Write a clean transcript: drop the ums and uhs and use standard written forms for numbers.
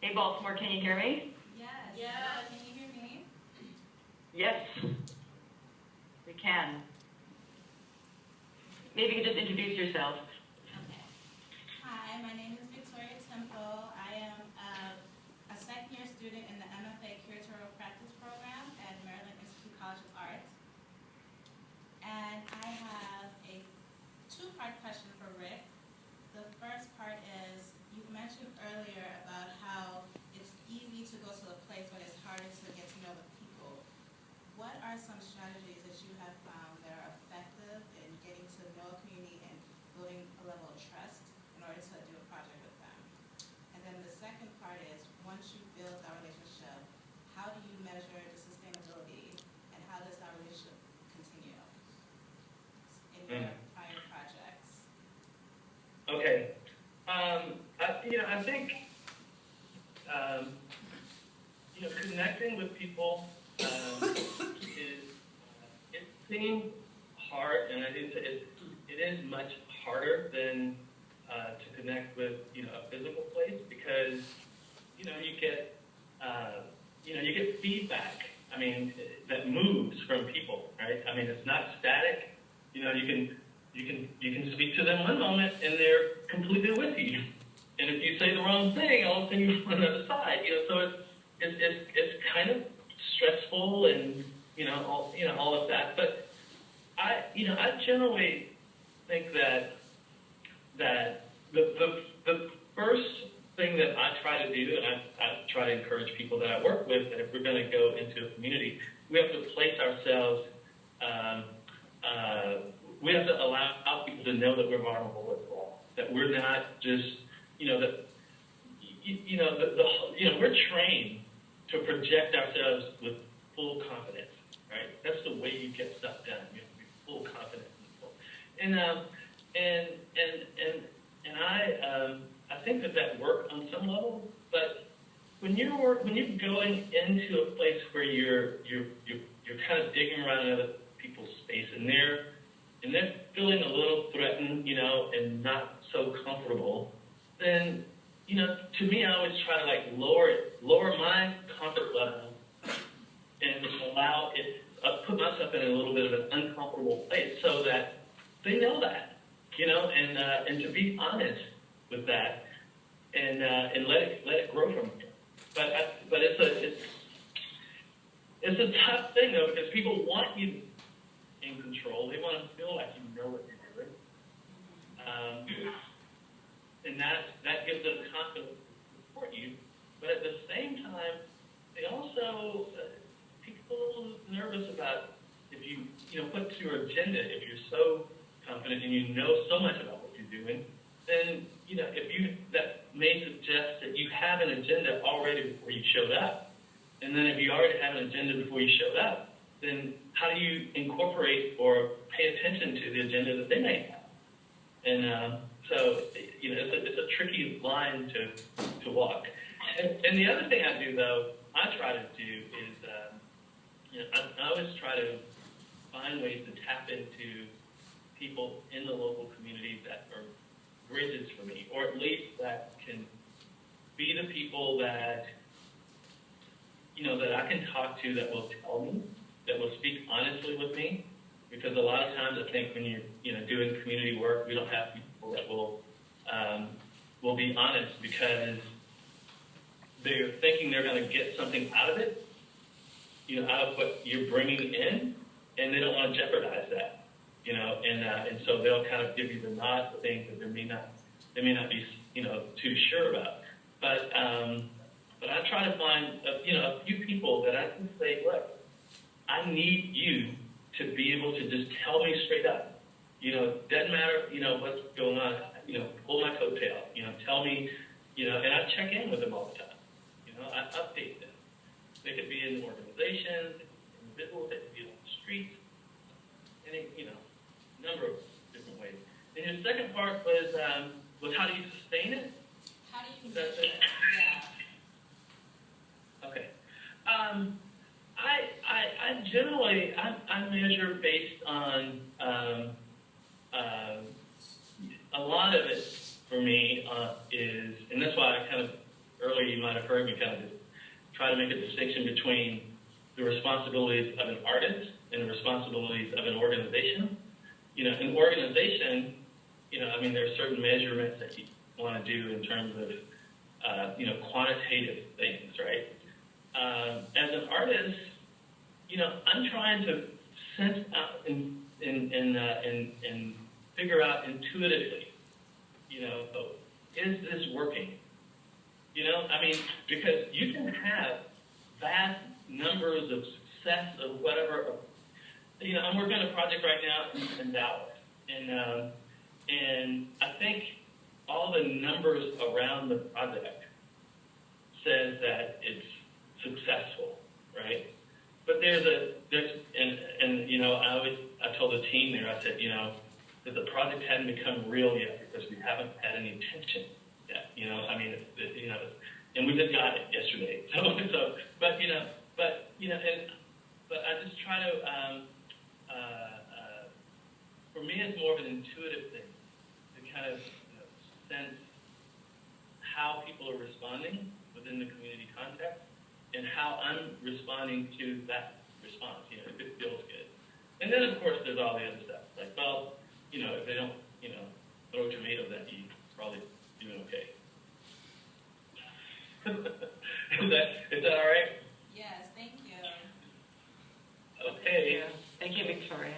Hey, Baltimore, can you hear me? Yes. Yes. Can you hear me? Yes, we can. Maybe you could just introduce yourself. Okay. Hi, my name is Victoria Temple. I am a second-year student in the MFA Curatorial Practice Program at Maryland Institute College of Arts. And I have a two-part question for Rick. The first part is, you mentioned earlier about how it's easy to go to a place when it's harder to get to know the people. What are some strategies that you have found that are effective in getting to know a community and building a level of trust in order to do a project with them? And then the second part is, once you build that relationship, how do you measure the sustainability and how does that relationship continue in your prior projects? Okay. I think, connecting with people it seems hard, and it is much harder than to connect with, a physical place because, you get feedback. I mean, that moves from people, right? I mean, it's not static. You can speak to them one moment and they're completely with you. And if you say the wrong thing, all of a sudden you're on the other side. So it's kind of stressful and all of that. But I generally think that the first thing that I try to do, and I try to encourage people that I work with, that if we're going to go into a community, we have to place ourselves. We have to allow people to know that we're vulnerable as well. That we're not just, we're trained to project ourselves with full confidence, right? That's the way you get stuff done. You have to be full confidence in people. I think that worked on some level, but when you're going into a place where you're kind of digging around in other people's space and they're feeling a little threatened, and not so comfortable, then, to me, I always try to lower my comfort level and allow it, put myself in a little bit of an uncomfortable place so that they know that, and to be honest with that and let it grow from there. But it's a tough thing though, because people want you in control. They want to feel like you know what you're doing. And that gives them confidence to support you. But at the same time, they also, people are nervous about if you put your agenda, if you're so confident and you know so much about what you're doing, then, that may suggest that you have an agenda already before you showed up. And then if you already have an agenda before you showed up, then how do you incorporate or pay attention to the agenda that they may have? And so, it's a tricky line to walk. And the other thing I do, though, I try to do is, I always try to find ways to tap into people in the local community that are bridges for me, or at least that can be the people that, that I can talk to, that will tell me, that will speak honestly with me, because a lot of times I think when you're doing community work, we don't have people that will be honest because they're thinking they're going to get something out of it, out of what you're bringing in, and they don't want to jeopardize that, and so they'll kind of give you the nod for things that they may not be, too sure about, but I try to find, a few people that I can say, look, I need you to be able to just tell me straight up. Doesn't matter, what's going on. Pull my coattail. Tell me, and I check in with them all the time. I update them. They could be in organizations, individuals, they could be on the streets, any, number of different ways. And your second part was how do you sustain it? How do you sustain it? Yeah. Okay. I generally measure based on a lot of it for me is, and that's why I kind of earlier you might have heard me kind of try to make a distinction between the responsibilities of an artist and the responsibilities of an organization. An organization, I mean, there are certain measurements that you want to do in terms of, quantitative things, right? As an artist, I'm trying to sense out and figure out intuitively, is this working? I mean, because you can have vast numbers of success of whatever. I'm working on a project right now in Dallas, and I think all the numbers around the project says that it's successful, right? But I told the team there, I said, that the project hadn't become real yet because we haven't had any attention yet. I mean, and we just got it yesterday. But I just try to, for me, it's more of an intuitive thing to kind of sense how people are responding within the community context and how I'm responding to that response, if it feels good. And then, of course, there's all the other stuff. Like, well, if they don't, throw tomatoes at you, probably doing okay. Is that all right? Yes, thank you. Okay. Thank you, Victoria.